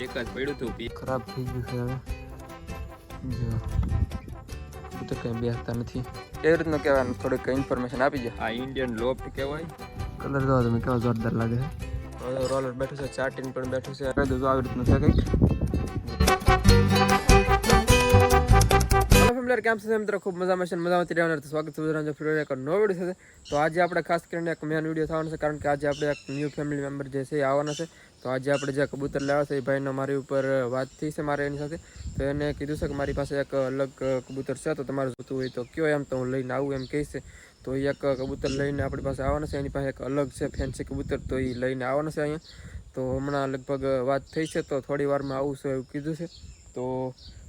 એક જ પડ્યું હતું ખરાબ થઈ ગયું છે હવે જો તો કંઈ બેસતા નથી કેવી રીતનું કહેવાનું થોડીક ઇન્ફોર્મેશન આપી દો આ ઇન્ડિયન લોફ્ટ કહેવાય કલર જો તમે કેવો જોરદાર લાગે છે રોલર બેઠું છે ચાર્ટિંગ પણ બેઠું છે કહી દઉં આવી રીતનું છે કંઈક કેમ છે મિત્રો ખૂબ મજામાં છે મજામાંથી રહેવાનું સ્વાગત છે ફ્રી એક નવો વિડીયો છે તો આજે આપણે ખાસ કરીને એક મેન વિડીયો થવાનો છે કારણ કે આજે આપણે એક ન્યૂ ફેમિલી મેમ્બર જે છે એ આવવાના છે તો આજે આપણે જે કબૂતર લાવ્યા છે એ ભાઈનો મારી ઉપર વાત થઈ છે મારે એની સાથે તો એને કીધું છે કે મારી પાસે એક અલગ કબૂતર છે તો તમારે જોતું હોય તો કયો એમ તો હું લઈને આવું એમ કહે છે તો એ એક કબૂતર લઈને આપણી પાસે આવવાના છે એની પાસે એક અલગ છે ફેન્સી કબૂતર તો એ લઈને આવવાના છે અહીંયા તો હમણાં લગભગ વાત થઈ છે તો થોડી વારમાં આવું છે એવું કીધું છે તો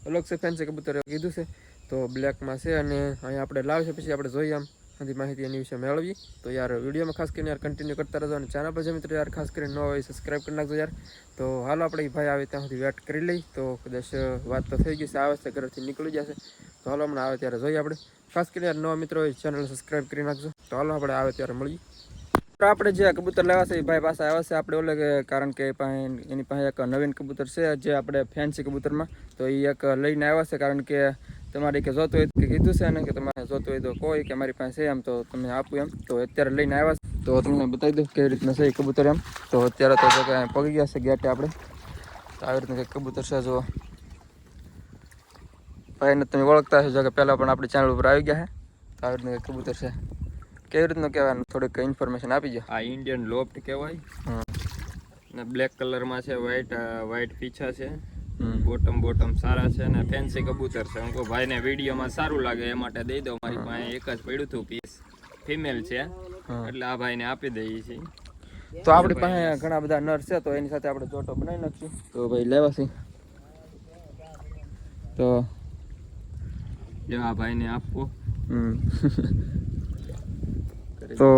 અલગ છે ફેન્સી કબૂતર એવું કીધું છે તો બ્લેકમાં છે અને અહીંયા આપણે લાવીએ પછી આપણે જોઈએ આમ બધી માહિતી એની વિશે મેળવીએ તો યાર વિડીયોમાં ખાસ કરીને યાર કન્ટિન્યુ કરતા રહેજો અને ચેનલ પર જે મિત્રો યાર ખાસ કરીને ન હોય સબસ્ક્રાઈબ કરી નાખજો યાર તો હાલો આપણે ભાઈ આવે ત્યાં સુધી વેટ કરી લઈ તો કદાચ વાત તો થઈ ગઈ છે આવે છે ઘરેથી નીકળી જશે તો હાલો હમણાં આવે ત્યારે જોઈએ આપણે ખાસ કરીને યાર નવા મિત્રો હોય ચેનલ સબસ્ક્રાઈબ કરી નાખજો તો હાલો આપણે આવે ત્યારે મળીએ તો આપણે જે કબૂતર લેવા છે એ ભાઈ પાસે આવ્યા છે આપણે ઓલે કારણ કે એની પાસે એક નવીન કબૂતર છે જે આપણે ફેન્સી કબૂતરમાં તો એ એક લઈને આવ્યા છે કારણ કે તમારે કે જોતું હોય કે કીધું છે ને કે તમારે જોતું હોય તો કોઈ કે મારી પાસે એમ તો તમે આપું એમ તો અત્યારે લઈને આવ્યા તો તમને બતાવી દઉં કેવી રીતના છે એ કબૂતર એમ તો અત્યારે તો પગી ગયા છે ગેટે આપણે તો આવી રીતના કંઈક કબૂતર છે જો ભાઈને તમે ઓળખતા હશો કે પહેલાં પણ આપણી ચેનલ ઉપર આવી ગયા છે તો આવી રીતના કંઈક કબૂતર છે કેવી રીતનું કહેવાનું થોડીક ઇન્ફોર્મેશન આપી દો આ ઇન્ડિયન લોફ્ટ કહેવાય ને બ્લેક કલરમાં છે વ્હાઈટ પીછા છે બોટમ સારા છે ને ફેન્સી કબૂતર છે હું ભાઈને વિડીયોમાં સારું લાગે એ માટે દઈ દઉં મારી પાસે એક જ પડ્યું હતું પીસ ફિમેલ છે એટલે આ ભાઈને આપી દઈએ છીએ તો આપણી પાસે ઘણા બધા નર છે તો એની સાથે આપણે જોટો બનાવી નાખશું તો ભાઈ લેવાથી તો જો આ ભાઈને આપવો તો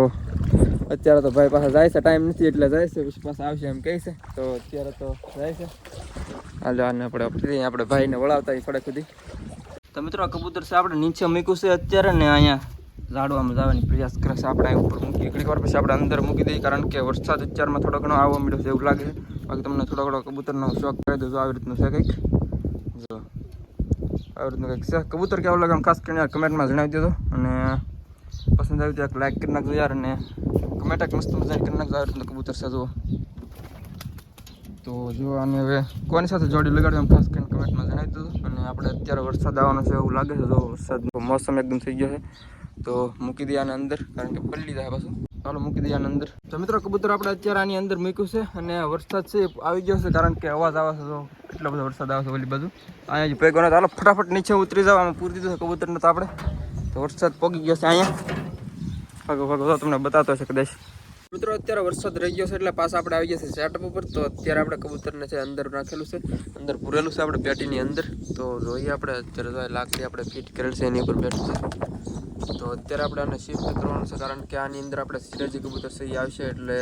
અત્યારે તો ભાઈ પાસે જાય છે ટાઈમ નથી એટલે જાય છે પછી પાસે આવશે એમ કહે છે તો અત્યારે તો જાય છે હાલ આને આપણે ભાઈને વળાવતા થોડાક સુધી તો મિત્રો આ કબૂતર છે આપણે નીચે મૂક્યું છે અત્યારે ને અહીંયા ઝાડવામાં જવાની પ્રયાસ કરે છે આપણે અહીં ઉપર મૂકીએ ઘડીક વાર પછી આપણે અંદર મૂકી દઈએ કારણ કે વરસાદ અત્યારમાં થોડો ઘણો આવવા મળ્યો છે એવું લાગે છે બાકી તમને થોડો ઘણો કબૂતરનો શોખ કરી દઉં આવી રીતનું છે કંઈક જો આવી રીતનું કંઈક છે કબૂતર કેવું લાગે આમ ખાસ કરીને કમેન્ટમાં જણાવી દેજો અને પસંદ આવી તો એક લાઈક કરી નાખજો યાર અને કમેન્ટ એક મસ્ત મજાની કરી નાખજો આવી રીતનું કબૂતર છે જુઓ તો જો આને હવે કોની સાથે જોડી લગાડ્યું એમ ખાસ કરીને કમેન્ટમાં જણાવી દેજો અને આપણે અત્યારે વરસાદ આવવાનો છે એવું લાગે છે જો વરસાદનો મોસમ એકદમ થઈ ગયો છે તો મૂકી દઈએ આને અંદર કારણ કે પલળી જાય પાછું ચાલો મૂકી દઈએ આને અંદર તો મિત્રો કબૂતર આપણે અત્યારે આની અંદર મૂક્યું છે અને વરસાદ છે આવી ગયો છે કારણ કે અવાજ આવે છે તો એટલો બધો વરસાદ આવે છે ઓલી બાજુ અહીંયા જ ભેગો ને ચાલો ફટાફટ નીચે ઉતરી જાવ આમાં પૂરી દીધું છે કબૂતરને તો આપણે તો વરસાદ પોગી ગયો છે અહીંયા ભાગો તમને બતાતો હશે કદાચ મિત્રો અત્યારે વરસાદ રહી ગયો છે એટલે પાછા આપણે આવી ગયા છે સેટઅપ ઉપર તો અત્યારે આપણે કબૂતરને છે અંદર નાખેલું છે અંદર પૂરેલું છે આપણે પેટીની અંદર તો જોઈએ આપણે અત્યારે લાકડી આપણે ફિટ કરેલ છે એની ઉપર બેઠું છે તો અત્યારે આપણે આને શિફ્ટ કરવાનું છે કારણ કે આની અંદર આપણે સિરાજી કબૂતર છે એ આવશે એટલે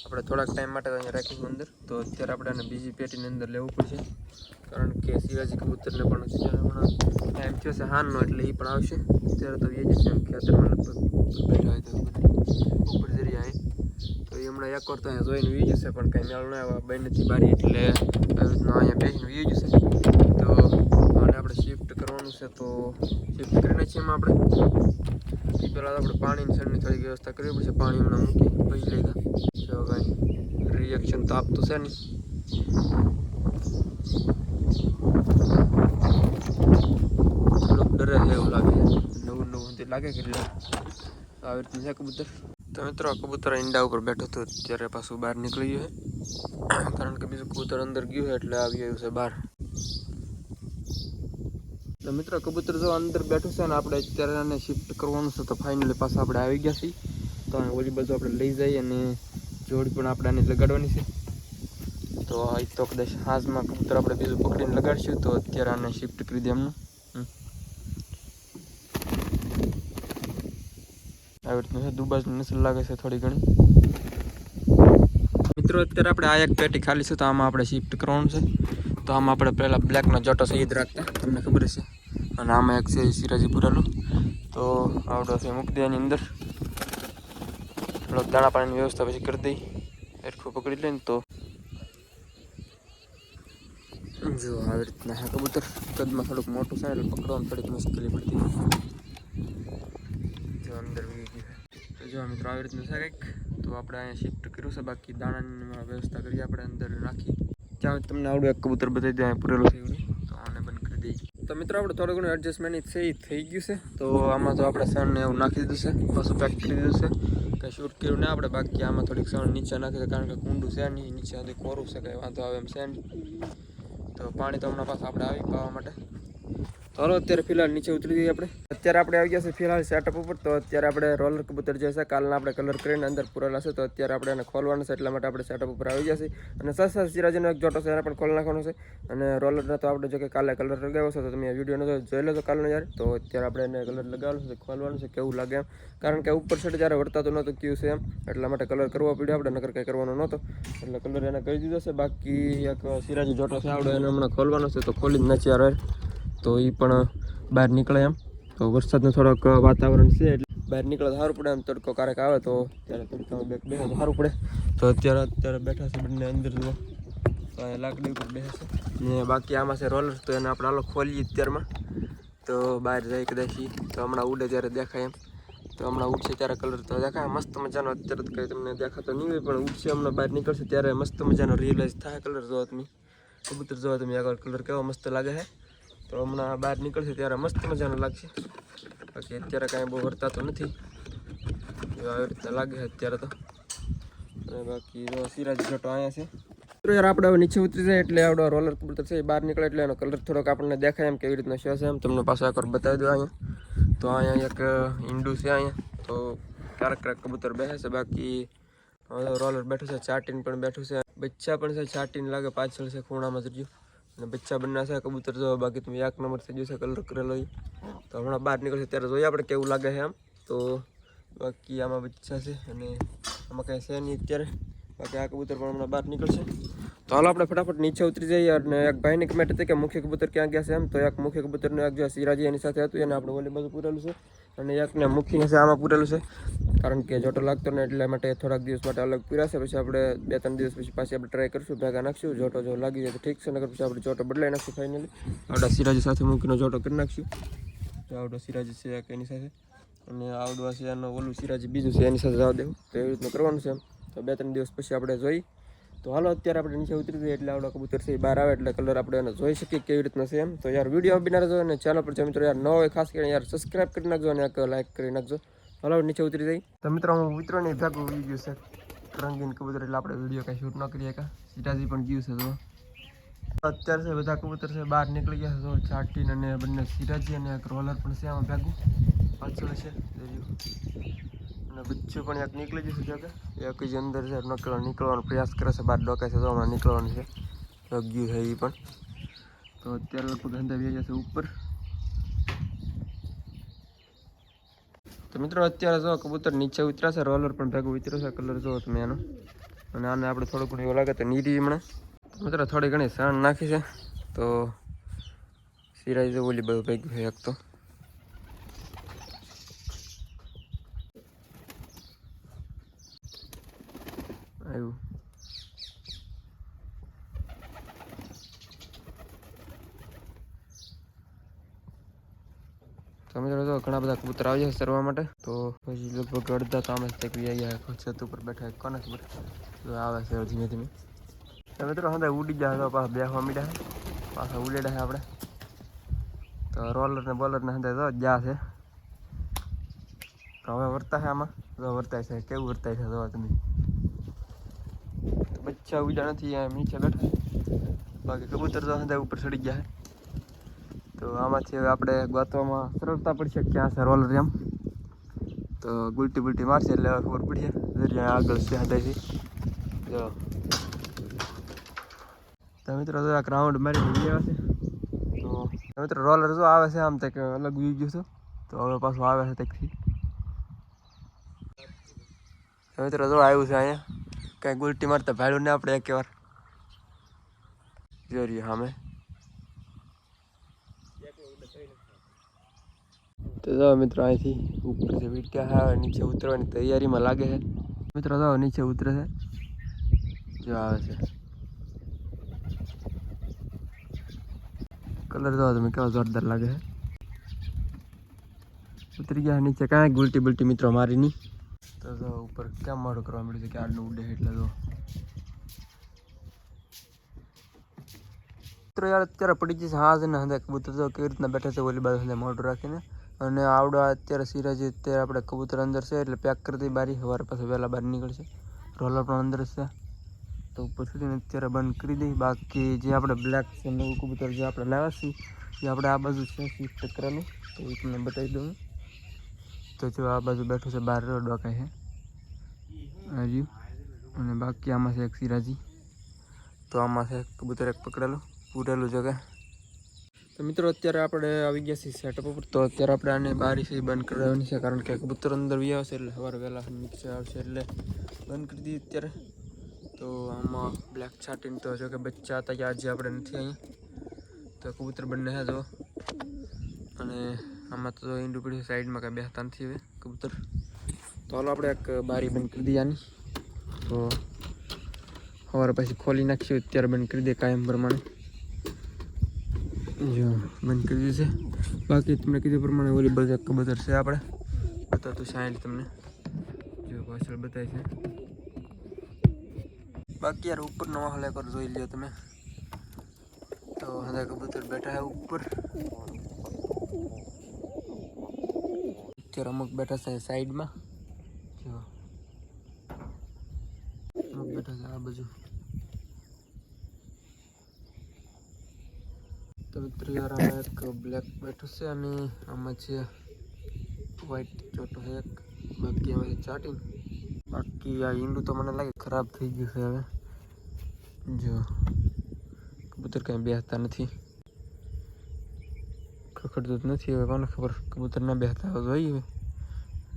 આપણે થોડાક ટાઈમ માટે અહીંયા રાખીશું અંદર તો અત્યારે આપણે આને બીજી પેટીની અંદર લેવું પડશે કારણ કે સિરાજી કબૂતરને પણ હમણાં ટાઈમ થયો છે હાનનો એટલે એ પણ આવશે અત્યારે તો એ જ છે એમ ખેતરમાં લગભગ બેઠા હોય તો ઉપર જરી આવે તો એ હમણાં એક વાર તો અહીંયા જોઈને વી જશે પણ કંઈ મેળ ન આવે બહેનથી બારી એટલે આવી રીતના અહીંયા બેસીને વી જશે તો આને આપણે શિફ્ટ કરવાનું છે તો શિફ્ટ કરીને છીએ એમાં આપણે એ પહેલાં આપણે પાણીની સળની થોડી વ્યવસ્થા કરવી પડશે પાણી હમણાં મૂકી પછી લેગા જો કાંઈ રિએક્શન તો આપતું છે નહીં થોડુંક ડરે છે એવું લાગે નવું લાગે કે આવી રીતનું છે કબૂતર તો મિત્રો કબૂતર ઈંડા ઉપર બેઠો હતો ત્યારે પાછું બહાર નીકળી ગયું છે કારણ કે બીજું કબૂતર અંદર ગયું છે એટલે આવી ગયું છે બહાર તો મિત્રો કબૂતર જો અંદર બેઠું છે ને આપણે અત્યારે આને શિફ્ટ કરવાનું છે તો ફાઇનલી પાછા આપણે આવી ગયા છીએ તો ઓલી બાજુ આપણે લઈ જઈએ અને જોડી પણ આપણે આને લગાડવાની છે તો આ તો કદાચ હાથમાં કબૂતર આપણે બીજું પકડીને લગાડશું તો અત્યારે આને શિફ્ટ કરી દઈએ એમનું આવી રીતનું છે દુબાજની નસલ લાગે છે થોડી ઘણી મિત્રો અત્યારે આપણે આ એક પેટી ખાલી છે તો આમાં આપણે શિફ્ટ કરવાનું છે તો આમાં આપણે પહેલાં બ્લેકનો જોટો છે એ જ રાખતા તમને ખબર છે અને આમાં એક છે સિરાજી પૂરેલું તો આવડો છે મૂકી દે એની અંદર થોડોક દાણા પાણીની વ્યવસ્થા પછી કરી દઈ એરખું પકડી લઈને તો જો આવી રીતના હા કબૂતર કદમાં થોડુંક મોટું છે એટલે પકડવામાં થોડીક મુશ્કેલી પડતી જો અંદર વી ગયું તો જો મિત્રો આવી રીતનું છે કંઈક તો આપણે અહીંયા શિફ્ટ કર્યું છે બાકી દાણાની વ્યવસ્થા કરી આપણે અંદર નાખી ત્યાં તમને આવડું એક કબૂતર બતાવી દે અહીંયા પૂરેલું છે એવડું તો આને બંધ કરી દઈએ તો મિત્રો આપણે થોડું ઘણું એડજસ્ટમેન્ટ છે એ થઈ ગયું છે તો આમાં તો આપણે સણને એવું નાખી દીધું છે પાછું પેક કરી દીધું છે કંઈ શૂટ કર્યું ને આપણે બાકી આમાં થોડીક સણ નીચે નાખી દે કારણ કે કુંડું છે નહીં નીચે સુધી કોરું છે કંઈ વાંધો આવે એમ છે નહીં તો પાણી તો હમણાં પાછું આપણે આવી પાવા માટે તો હાલો અત્યારે ફિલહાલ નીચે ઉતરી જઈએ આપણે અત્યારે આપણે આવી ગયા છે ફિલહાલ સેટઅપ ઉપર તો અત્યારે આપણે રોલર કબૂતર જે છે કાલના આપણે કલર કરીને અંદર પૂરેલા છે તો અત્યારે આપણે એને ખોલવાનું છે એટલા માટે આપણે સેટઅપ ઉપર આવી ગયા છે અને સસ્તા સિરાજીનો એક જોટો છે એને પણ ખોલી નાખવાનો છે અને રોલરને તો આપણે જો કે કાલે કલર લગાવ્યો છે તો તમે વિડીયોનો જોઈ લેજો કાલનો યાર તો અત્યારે આપણે એને કલર લગાવવાનું છે ખોલવાનું છે કેવું લાગે એમ કારણ કે ઉપર સાઈડ જ્યારે વર્તાતું નહોતું ક્યું છે એમ એટલા માટે કલર કરવો પડ્યો આપણે નકર કંઈ કરવાનો નહોતો એટલે કલર એને કરી દીધો છે બાકી એક સિરાજી જોટો છે આવડે એને હમણાં ખોલવાનો છે તો ખોલી જ નથી યાર તો એ પણ બહાર નીકળે એમ તો વરસાદનું થોડોક વાતાવરણ છે એટલે બહાર નીકળે તો સારું પડે એમ તડકો ક્યારેક આવે તો ત્યારે તડકામાં બેસે તો સારું પડે તો અત્યારે બેઠા છે બંને અંદર જુઓ તો અહીંયા લાકડી ઉપર બેસે છે ને બાકી આમાં છે રોલર તો એને આપણે હાલો ખોલીએ અત્યારમાં તો બહાર જાય કદાચ તો હમણાં ઉડે ત્યારે દેખાય એમ તો હમણાં ઉડશે ત્યારે કલર તો દેખાય મસ્ત મજાનો અત્યારે તો કંઈ તમને દેખાતો નહીં હોય પણ ઉડશે હમણાં બહાર નીકળશે ત્યારે મસ્ત મજાનો રિયલાઇઝ થાય કલર જોવો તમે કબૂતર જોવો તમે આગળ કલર કેવો મસ્ત લાગે છે તો હમણાં બહાર નીકળશે ત્યારે મસ્ત મજાનું લાગશે બાકી અત્યારે કાંઈ બહુ વર્તાતો નથી આવી રીતના લાગે છે અત્યારે તો અને બાકી જો સિરાજી જોટો અહીંયા છે તો યાર આપણે હવે નીચે ઉતરી જાય એટલે આવડો રોલર કબૂતર છે એ બહાર નીકળે એટલે એનો કલર થોડોક આપણને દેખાય એમ કેવી રીતના છે એમ તમને પાછો એકવાર બતાવી દો અહીંયા તો અહીંયા એક ઈંડું છે અહીંયા તો ક્યારેક કબૂતર બેસે છે બાકી રોલર બેઠું છે ચાટીને પણ બેઠું છે બચ્ચા પણ છે ચાટીને લાગે પાછળ છે ખૂણામાં જર્યું અને બચ્ચા બંને છે કબૂતર જો બાકી તમે એક નંબર થઈ ગયું છે કલર કરેલો તો હમણાં બહાર નીકળશે ત્યારે જોઈએ આપણે કેવું લાગે છે આમ તો બાકી આમાં બચ્ચા છે અને આમાં કાંઈ છે નહીં અત્યારે બાકી આ કબૂતર પણ હમણાં બહાર નીકળશે તો હાલો આપણે ફટાફટ નીચે ઉતરી જઈએ અને એક ભાઈની કમેન્ટ હતી કે મુખ્ય કબૂતર ક્યાં ગયા છે એમ તો એક મુખ્ય કબૂતરનું એક જો સિરાજી એની સાથે હતું એને આપણે ઓલી બાજુ પૂરેલું છે અને એકને મુખીને છે આમાં પૂરેલું છે કારણ કે જોટો લાગતો ને એટલા માટે થોડાક દિવસ માટે અલગ પૂરાશે પછી આપણે 2-3 દિવસ પછી પાછી આપણે ટ્રાય કરશું ભેગા નાખશું જોટો જો લાગી જાય તો ઠીક છે નકર પછી આપણે જોટો બદલાઈ નાખશું ફાઇનલી આવડા સિરાજી સાથે મૂકીને જોટો કરી નાખશું તો આવડો સિરાજી છે એક એની સાથે અને આવડો છે એનો ઓલું સિરાજી બીજું છે એની સાથે જવા દેવું તો એવી રીતનું કરવાનું છે એમ તો 2-3 દિવસ પછી આપણે જોઈ તો હાલો અત્યારે આપણે નીચે ઉતરી જઈએ એટલે આવડો કબૂતર છે બહાર આવે એટલે કલર આપણે એને જોઈ શકીએ કેવી રીતના છે એમ તો યાર વિડીયો બિના રહેજો અને ચેનલ પર જો મિત્રો યાર ન હોય ખાસ કરીને યાર સબસ્ક્રાઈબ કરી નાખજો અને એક લાઈક કરી નાખજો હાલો નીચે ઉતરી જઈ તો મિત્રો હું મિત્રોની ભેગું ઉઈ ગયું છે રંગીન કબૂતર એટલે આપણે વિડીયો કાંઈ શૂટ ન કરીએ કાં સિરાજી પણ ગયું છે તો અત્યારે છે બધા કબૂતર છે બહાર નીકળી ગયા છે તો ચાટીન અને બંને સિરાજી અને એક રોલર પણ છે આમાં ભેગું પાછળ છે અને બચ્ચું પણ એક નીકળી જશે જો કે એક જ અંદર છે નીકળવાનો પ્રયાસ કરે છે બહાર ડોકાય છે તો હમણાં નીકળવાનું છે ગયું છે એ પણ તો અત્યારે લગભગ અંદર આવી જશે ઉપર તો મિત્રો અત્યારે જો કબૂતર નીચે ઉતર્યા છે રોલર પણ ભેગું ઉતર્યો છે કલર જોવો તમે એનો અને આને આપણે થોડું ઘણું એવું લાગે તો નીરી હમણાં મિત્રો થોડી ઘણી સણ નાખી છે તો સિરાજી ઓલી બધું ભેગું છે એક તો આવ્યું તો મિત્રો જો ઘણા બધા કબૂતર આવી જાય સરવા માટે તો પછી લગભગ અડધા તો આમ જ તેકવી આવી ગયા છત ઉપર બેઠા કોને ખબર આવે છે ધીમે ધીમે તો મિત્રો હવે ઉડી જાય તો પાછા બેસવા મીડા પાછા ઉલેડા છે આપણે તો રોલર ને બોલર ને હંધે તો જ્યાં છે તો હવે વર્તા છે આમાં જો વર્તાય છે કેવું વર્તાય છે જોવા તમે બચ્ચા ઉડ્યા નથી એમ નીચે બેઠા બાકી કબૂતર તો હંધે ઉપર ચડી ગયા છે તો આમાંથી હવે આપણે ગોતવામાં સરળતા પડશે ક્યાં છે રોલર એમ તો ગુલટી બુલટી મારશે એટલે ખબર પડશે જરિયા આગળ છે હંધેથી જો તો મિત્રો જો આ રાઉન્ડ મારીને ગયા છે તો મિત્રો રોલર જો આવે છે આમ તક અલગ વ્યૂ ગયું છું તો હવે પાછું આવે છે તકથી તો મિત્રો જો આવ્યું છે અહીંયા કાંઈ ગુલટી મારતા ભાડું ને આપણે એક વાર જોઈએ સામે તો જો મિત્રો અહીંથી ઉપર છે વીટ્યા આવે નીચે ઉતરવાની તૈયારીમાં લાગે છે મિત્રો જો નીચે ઉતરે છે જો આવે છે કલર જોવો તમે કેવો જોરદાર લાગે છે. ઉતરી ગયા નીચે કાંઈ ગુલટી બુલટી મિત્રો મારી નહીં. તો જો ઉપર કેમ મોડું કરવા મળ્યું છે કે આડનું ઉડે એટલે જો મિત્રો યાર અત્યારે પડી જશે હા છે ને હંધે કબૂતર તો કેવી રીતના બેઠા છે ઓલી બાજુ હંધે મોઢું રાખીને. અને આવડો અત્યારે સિરાજી અત્યારે આપણે કબૂતર અંદર છે એટલે પેક કરી દઈ બારી. સવારે પાછું વહેલા બહાર નીકળશે. રોલર પણ અંદર છે તો ઉપર સુધીને અત્યારે બંધ કરી દઈ. બાકી જે આપણે બ્લેક છે નવું કબૂતર જે આપણે લાવ્યા છીએ એ આપણે આ બાજુ છે શિફ્ટ કરેલું તો એ તમને બતાવી દઉં. તો જો આ બાજુ બેઠું છે બહાર ડોકાય છે હજી. અને બાકી આમાં છે એક સિરાજી. તો આમાં છે કબૂતર એક પકડેલું પૂરેલું જગ્યા. તો મિત્રો અત્યારે આપણે આવી ગયા છીએ સેટઅપ ઉપર. તો અત્યારે આપણે આને બારી છે બંધ કરાવવાની છે કારણ કે કબૂતર અંદર વી આવશે એટલે સવારે વહેલા નીચે આવશે એટલે બંધ કરી દઈએ અત્યારે. તો આમાં બ્લેક છાટીને તો જો કે બચ્ચા હતા કે આજે આપણે નથી અહીંયા. તો કબૂતર બંને છે જો. અને આમાં તો ઈંડું પડી સાઈડમાં કાંઈ બેસતા નથી હવે કબૂતર. તો હાલો આપણે એક બારી બંધ કરી દઈએ આની. તો સવારે પછી ખોલી નાખીશું. અત્યારે બંધ કરી દઈએ કાયમ પ્રમાણે. જો બંધ કરી દીધું છે. બાકી તમને કીધું પ્રમાણે ઓલી બાજુ કબૂતર છે આપણે બતાવતું સાઈડ તમને જો પાછળ બતાવે છે. બાકી યાર ઉપરનો માહોલ એકવાર જોઈ લ્યો તમે. તો હવે કબૂતર બેઠા છે ઉપર. અત્યારે અમુક બેઠા છે સાઈડમાં જો અમુક બેઠા છે આ બાજુ. તો મિત્રો યાર આમાં એક બ્લેક બેઠું છે અને આમાં છે વ્હાઈટ ચોટો છે એક. બાકી આમાંથી ચાટીને બાકી આ ઈંડું તો મને લાગે ખરાબ થઈ ગયું છે હવે. જો કબૂતર કાંઈ બેસતા નથી ખખડતું જ નથી. હવે કોને ખબર કબૂતર ના બેસતા જોઈએ હવે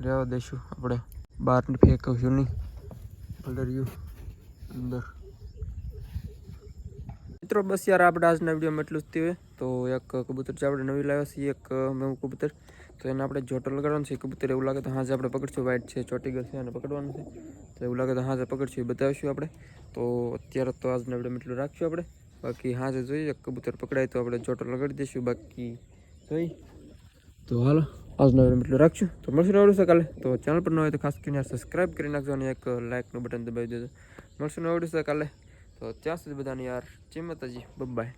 રહેવા દઈશું આપણે. બહાર ફેંકશું નહીં પલર્યું અંદર. મિત્રો બસ યાર આપણે આજના વિડીયોમાં એટલું જ થયું. તો એક કબૂતર જે આપણે નવી લાવ્યા છીએ એક નવું કબૂતર. તો એને આપણે જોટર લગાડવાનું છે. કબૂતર એવું લાગે તો હાજે આપણે પકડશું. વાઇટ છે ચોટીગર છે અને પકડવાનું છે. તો એવું લાગે તો હાજે પકડશું એ બતાવીશું આપણે. તો અત્યારે તો આજના વિડીયોમાં એટલું રાખશું આપણે. બાકી હાજે જોઈએ કબૂતર પકડાય તો આપણે જોટર લગાડી દઈશું. બાકી જોઈ તો હાલો આજના વિડીયોમાં એટલું રાખશું. તો મળશું નવું છે કાલે. તો ચેનલ પર ન હોય તો ખાસ કરીને સબસ્ક્રાઈબ કરી નાખજો અને એક લાઇકનું બટન દબાવી દેજો. મળશું નવું છે કાલે. તો ત્યાં સુધી બધાને યાર જય માતાજી બાય.